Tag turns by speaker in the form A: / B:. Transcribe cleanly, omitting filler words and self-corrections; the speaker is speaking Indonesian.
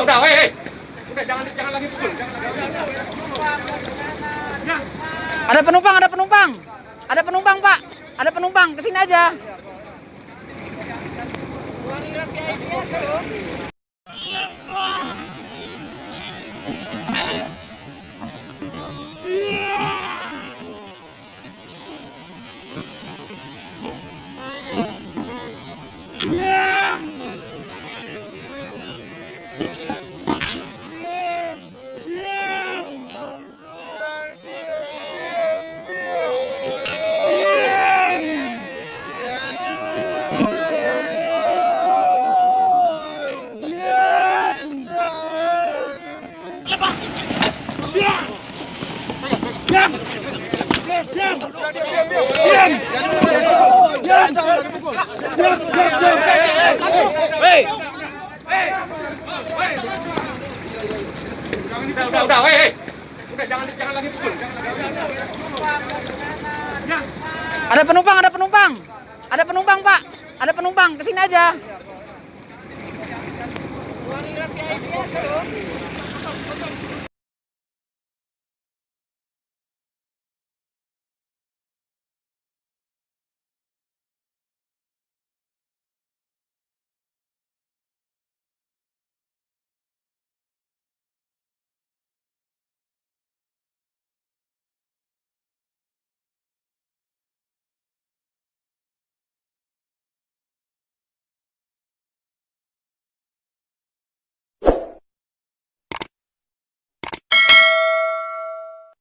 A: Udah, hei. Udah, jangan lagi pukul.
B: Ada penumpang, Pak. Ada penumpang, kesini aja.
A: Udah, hei. Udah, jangan lagi pukul.
B: Ada penumpang, Pak. Ada penumpang, kesini aja.